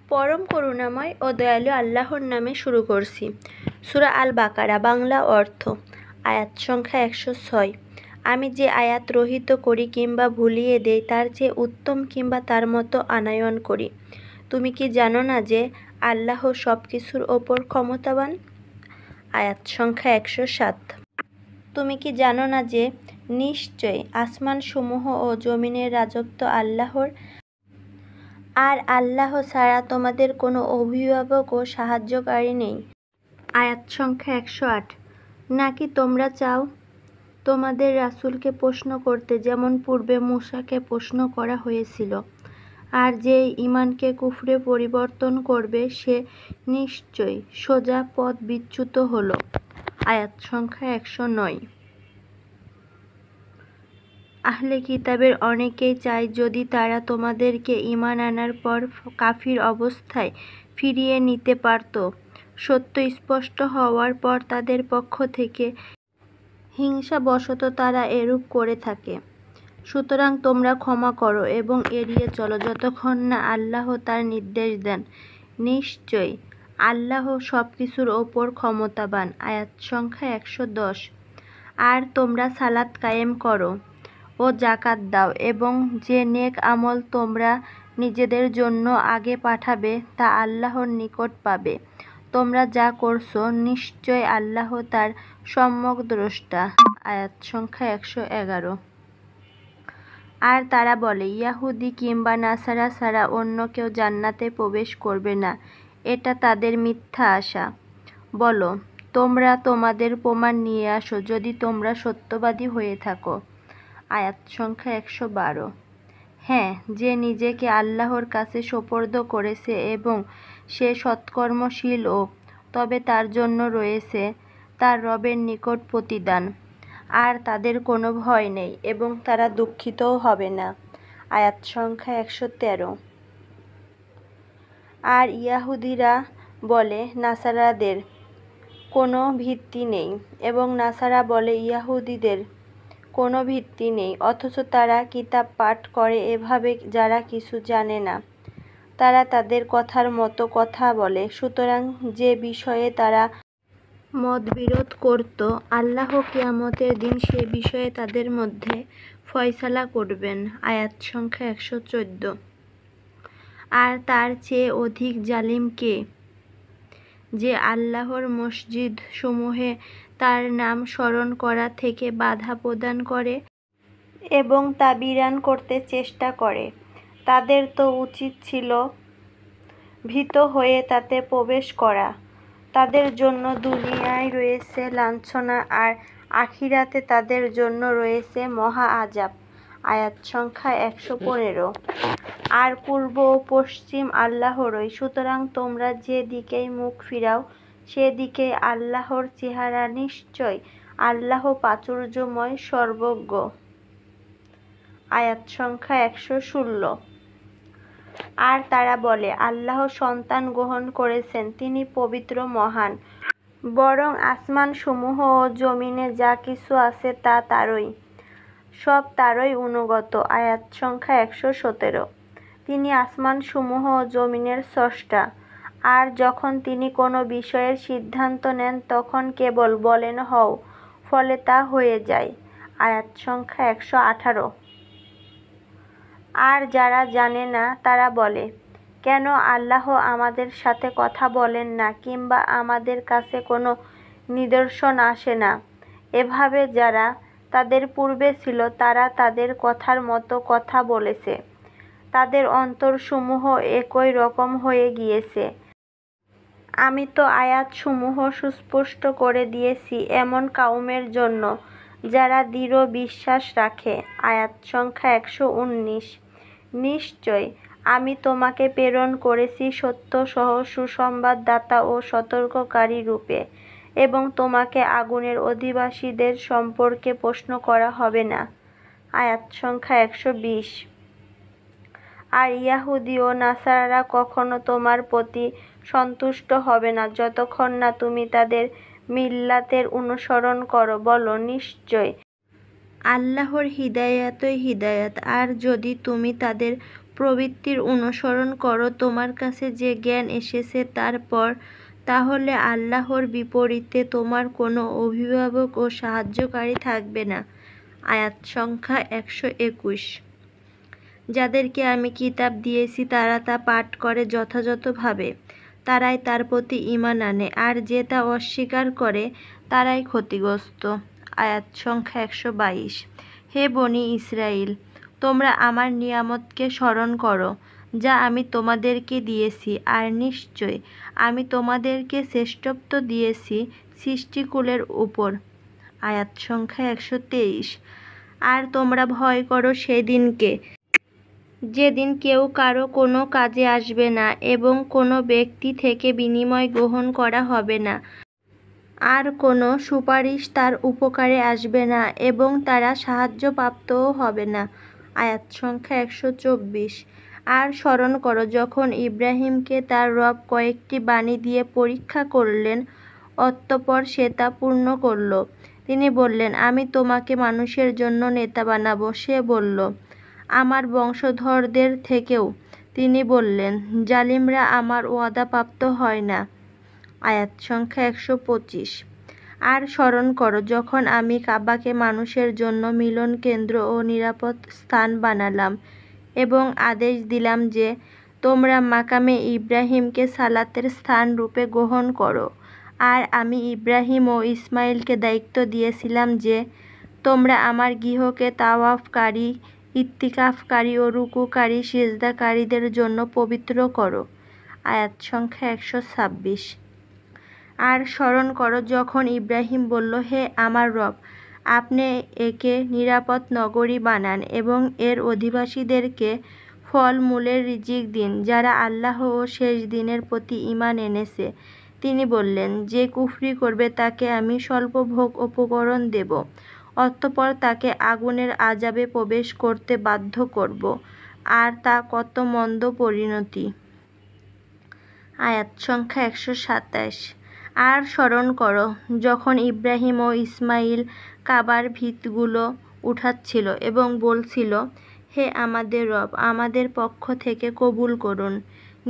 পরম করুণাময় ও দয়ালু আল্লাহর নামে শুরু করছি। সূরা আল বাকারা। বাংলা অর্থ। আয়াত সংখ্যা ১০৬। আমি যে আয়াত রহিত করি কিংবা ভুলিয়ে দেই তার চেয়ে উত্তম কিংবা তার মতো আনয়ন করি। তুমি কি জানো না যে আল্লাহ সব কিছুর ওপর ক্ষমতাবান? আয়াত সংখ্যা ১০৭। তুমি কি জানো না যে নিশ্চয় আসমানসমূহ ও জমিনের রাজত্ব আল্লাহর, আর আল্লাহ ছাড়া তোমাদের কোনো অভিভাবক ও সাহায্যকারী নেই। আয়াত সংখ্যা ১০৮। নাকি তোমরা চাও তোমাদের রাসূলকে প্রশ্ন করতে যেমন পূর্বে মূসাকে প্রশ্ন করা হয়েছিল, আর যে ঈমানকে কুফরে পরিবর্তন করবে সে নিশ্চয় সোজা পথ বিচ্যুত হলো। আয়াত সংখ্যা ১০৯। আহলে কিতাবের অনেকেই চায় যদি তারা তোমাদেরকে ঈমান আনার পর কাফির অবস্থায় ফিরিয়ে নিতে পারত। সত্য স্পষ্ট হওয়ার পর তাদের পক্ষ থেকে হিংসাবশত তারা এরূপ করে থাকে। সুতরাং তোমরা ক্ষমা করো এবং এড়িয়ে চলো যতক্ষণ না আল্লাহ তার নির্দেশ দেন। নিশ্চয় আল্লাহ সব কিছুর ওপর ক্ষমতাবান। আয়াত সংখ্যা ১১০। আর তোমরা সালাত কায়েম করো ও যাকাত দাও এবং যে নেক আমল তোমরা নিজেদের জন্য আগে পাঠাবে তা আল্লাহর নিকট পাবে। তোমরা যা করছো নিশ্চয় আল্লাহ তার সম্যক দ্রষ্টা। আয়াত সংখ্যা ১১১। আর তারা বলে, ইয়াহুদি কিংবা নাসারা ছাড়া অন্য কেউ জান্নাতে প্রবেশ করবে না। এটা তাদের মিথ্যা আশা। বলো, তোমরা তোমাদের প্রমাণ নিয়ে আসো যদি তোমরা সত্যবাদী হয়ে থাকো। আয়াত সংখ্যা ১১২। হ্যাঁ, যে নিজেকে আল্লাহর কাছে সোপর্দ করেছে এবং সে সৎকর্মশীল ও তবে তার জন্য রয়েছে তার রবের নিকট প্রতিদান, আর তাদের কোনো ভয় নেই এবং তারা দুঃখিতও হবে না। আয়াত সংখ্যা ১১৩। আর ইয়াহুদিরা বলে নাসারাদের কোনো ভিত্তি নেই এবং নাসারা বলে ইয়াহুদিদের কোনো ভিত্তি নেই, অথচ তারা কিতাব পাঠ করে এভাবে যারা কিছু জানে না তারা তাদের কথার মতো কথা বলে। সুতরাং যে বিষয়ে তারা মতবিরোধ করত আল্লাহ কিয়ামতের দিন সে বিষয়ে তাদের মধ্যে ফয়সালা করবেন। আয়াত সংখ্যা ১১৪। আর তার চেয়ে অধিক জালিম কে, যে আল্লাহর মসজিদ সমূহে তার নাম স্মরণ করা থেকে বাধা প্রদান করে এবং তা বিরান করতে চেষ্টা করে। তাদের তো উচিত ছিল ভীত হয়ে তাতে প্রবেশ করা। তাদের জন্য দুনিয়ায় রয়েছে লাঞ্ছনা আর আখিরাতে তাদের জন্য রয়েছে মহা আযাব। আয়াত সংখ্যা ১১৫। আর পূর্ব ও পশ্চিম আল্লাহরই, সুতরাং তোমরা যে দিকেই মুখ ফিরাও সে দিকেই আল্লাহর চেহারা। নিশ্চয় আল্লাহ প্রাচুর্যময় সর্বজ্ঞ। আয়াত সংখ্যা ১১৬। আর তারা বলে, আল্লাহ সন্তান গ্রহণ করেছেন, তিনি পবিত্র মহান। বরং আসমানসমূহ ও জমিনে যা কিছু আছে তা তারই, সব তারই অনুগত। আয়াত সংখ্যা ১১৭। তিনি আসমানসমূহ ও জমিনের স্রষ্টা, আর যখন তিনি কোনো বিষয়ের সিদ্ধান্ত নেন তখন কেবল বলেন হও, ফলে তা হয়ে যায়। আয়াত সংখ্যা ১১৮। আর যারা জানে না তারা বলে, কেন আল্লাহ আমাদের সাথে কথা বলেন না কিংবা আমাদের কাছে কোনো নিদর্শন আসে না। এভাবে যারা তাদের পূর্বে ছিল তারা তাদের কথার মতো কথা বলেছে। তাদের অন্তরসমূহ একই রকম হয়ে গিয়েছে। আমি তো আয়াতসমূহ সুস্পষ্ট করে দিয়েছি এমন কওমের জন্য যারা দৃঢ় বিশ্বাস রাখে। আয়াত সংখ্যা ১১৯। নিশ্চয় আমি তোমাকে প্রেরণ করেছি সত্যসহ সুসংবাদদাতা ও সতর্ককারী রূপে, এবং তোমাকে আগুনের অধিবাসীদের সম্পর্কে প্রশ্ন করা হবে না। আয়াত সংখ্যা ১২০। আর ইয়াহুদী ও নাসারারা কখনো তোমার প্রতি সন্তুষ্ট হবে না যতক্ষণ না তুমি তাদের মিল্লাতের অনুসরণ করো। বলো, নিশ্চয় আল্লাহর হিদায়াতই হিদায়াত, আর যদি তুমি তাদের প্রবৃত্তির অনুসরণ করো তোমার কাছে যে জ্ঞান এসেছে তারপর, তাহলে আল্লাহর বিপরীতে তোমার কোনো অভিভাবক ও সাহায্যকারী থাকবে না। আয়াত সংখ্যা 121। যাদেরকে আমি কিতাব দিয়েছি তারা তা পাঠ করে যথাযথভাবে, তারাই তার প্রতি ঈমান আনে, আর যে তা অস্বীকার করে তারাই ক্ষতিগ্রস্ত। আয়াত সংখ্যা 122। হে বনী ইসরাইল, তোমরা আমার নিয়ামতকে স্মরণ করো যা আমি তোমাদেরকে দিয়েছি, আর নিশ্চয় আমি তোমাদেরকে শ্রেষ্ঠত্ব দিয়েছি সৃষ্টিকুলের উপর। আয়াত সংখ্যা 123। আর তোমরা ভয় করো সেদিনকে যেদিন কেউ কারো কোনো কাজে আসবে না এবং কোনো ব্যক্তি থেকে বিনিময় গ্রহণ করা হবে না, আর কোনো সুপারিশ তার উপকারে আসবে না এবং তারা সাহায্যপ্রাপ্তও হবে না। আয়াত সংখ্যা 124। আর স্মরণ করো যখন ইব্রাহিমকে তার রব কয়েকটি বাণী দিয়ে পরীক্ষা করলেন, অতঃপর সে তা পূর্ণ করল। তিনি বললেন, আমি তোমাকে মানুষের জন্য নেতা বানাবো। সে বলল, আমার বংশধরদের থেকেও। তিনি বললেন, জালিমরা আমার ওয়াদাপ্রাপ্ত হয় না। আয়াত সংখ্যা 125। আর স্মরণ করো যখন আমি কাবাকে মানুষের জন্য মিলন কেন্দ্র ও নিরাপদ স্থান বানালাম এবং আদেশ দিলাম যে তোমরা মাকামে ইব্রাহিমকে সালাতের স্থান রূপে গ্রহণ করো। আর আমি ইব্রাহিম ও ইসমাইলকে দায়িত্ব দিয়েছিলাম যে তোমরা আমার গৃহকে তাওয়াফকারী, ইতিকাফকারী ও রুকুকারী সিজদাকারীদের জন্য পবিত্র করো। আয়াত সংখ্যা 126। আর স্মরণ করো যখন ইব্রাহিম বলল, হে আমার রব, আপনি একে নিরাপদ নগরী বানান এবং এর অধিবাসীদেরকে ফলমূলের রিজিক দিন যারা আল্লাহ ও শেষ দিনের প্রতি ঈমান এনেছে। তিনি বললেন, যে কুফরি করবে তাকে আমি স্বল্প ভোগ উপকরণ দেব, অতঃপর তাকে আগুনের আযাবে প্রবেশ করতে বাধ্য করব, আর তা কত মন্দ পরিণতি। আয়াত সংখ্যা 127। আর স্মরণ করো যখন ইব্রাহিম ও ইসমাইল কাবার ভিতগুলো উঠাচ্ছিল এবং বলছিল, হে আমাদের রব, আমাদের পক্ষ থেকে কবুল করুন,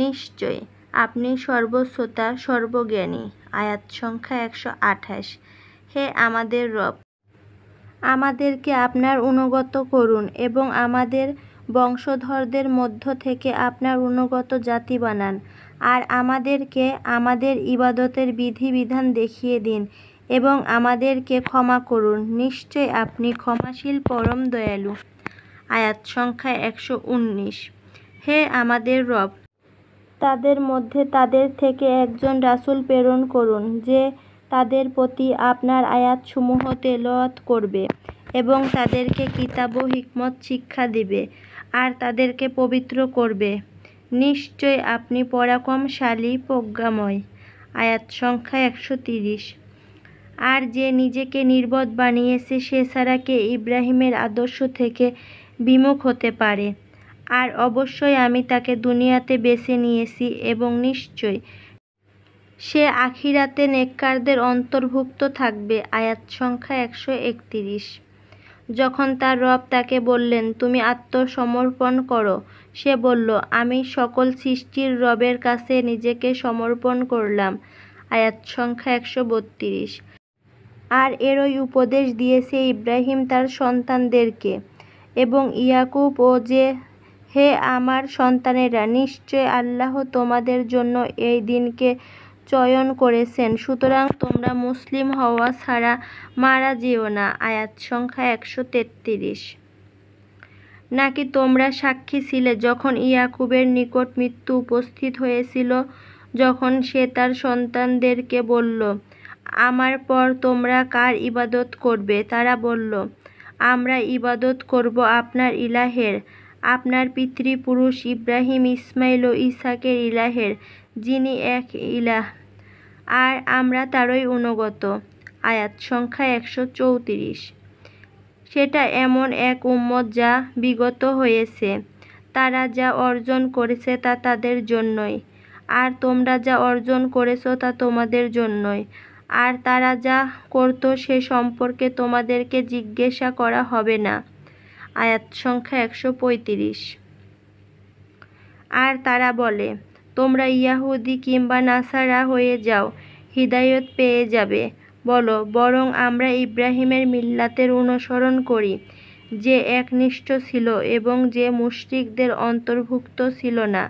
নিশ্চয় আপনি সর্বশ্রোতা সর্বজ্ঞানী। আয়াত সংখ্যা 128। হে আমাদের রব, আমাদেরকে আপনার অনুগত করুন এবং আমাদের বংশধরদের মধ্য থেকে আপনার অনুগত জাতি বানান, আর আমাদেরকে আমাদের ইবাদতের বিধিবিধান দেখিয়ে দিন এবং আমাদেরকে ক্ষমা করুন, নিশ্চয় আপনি ক্ষমাশীল পরম দয়ালু। আয়াত সংখ্যা 119। হে আমাদের রব, তাদের মধ্যে তাদের থেকে একজন রাসূল প্রেরণ করুন যে তাদের প্রতি আপনার আয়াতসমূহ তেলাওয়াত করবে এবং তাদেরকে কিতাব ও হিকমত শিক্ষা দিবে আর তাদেরকে পবিত্র করবে, নিশ্চয় আপনি পরাক্রমশালী প্রজ্ঞাময়। আয়াত সংখ্যা 130। আর যে নিজেকে নির্বোধ বানিয়েছে সে ছাড়া কে ইব্রাহিমের আদর্শ থেকে বিমুখ হতে পারে? আর অবশ্যই আমি তাকে দুনিয়াতে বেছে নিয়েছি এবং নিশ্চয় সে আখিরাতে নেককারদের অন্তর্ভুক্ত থাকবে। আয়াত সংখ্যা 131। যখন তার রব তাকে বললেন, তুমি আত্মসমর্পণ করো, সে বলল, আমি সকল সৃষ্টির রবের কাছে নিজেকে সমর্পণ করলাম। আয়াত সংখ্যা 132। আর এরই উপদেশ দিয়েছে ইব্রাহিম তার সন্তানদেরকে এবং ইয়াকুব ও যে, হে আমার সন্তানেরা, নিশ্চয় আল্লাহ তোমাদের জন্য এই দিনকে চয়ন করেছেন, সুতরাং তোমরা মুসলিম হওয়া ছাড়া মারা যেও না। আয়াত সংখ্যা 133। নাকি তোমরা সাক্ষী ছিলে যখন ইয়াকুবের নিকট মৃত্যু উপস্থিত হয়েছিল, যখন সে তার সন্তানদেরকে বলল, আমার পর তোমরা কার ইবাদত করবে? তারা বলল, আমরা ইবাদত করব আপনার ইলাহের, আপনার পিতৃপুরুষ ইব্রাহিম, ইসমাইল ও ইসহাকের ইলাহের, যিনি এক ইলাহ, আর আমরা তারই অনুগত। আয়াত সংখ্যা 134। সেটা এমন এক উম্মত যা বিগত হয়েছে, তারা যা অর্জন করেছে তা তাদের জন্যই, আর তোমরা যা অর্জন করেছ তা তোমাদের জন্যই, আর তারা যা করত সে সম্পর্কে তোমাদেরকে জিজ্ঞাসা করা হবে না। আয়াত সংখ্যা 135। আর তারা বলে, তোমরা ইয়াহুদি কিংবা নাসারা হয়ে যাও, হিদায়াত পেয়ে যাবে। বলো, বরং আমরা ইব্রাহিমের মিল্লাতের অনুসরণ করি, যে একনিষ্ঠ ছিল এবং যে মুশরিকদের অন্তর্ভুক্ত ছিল না।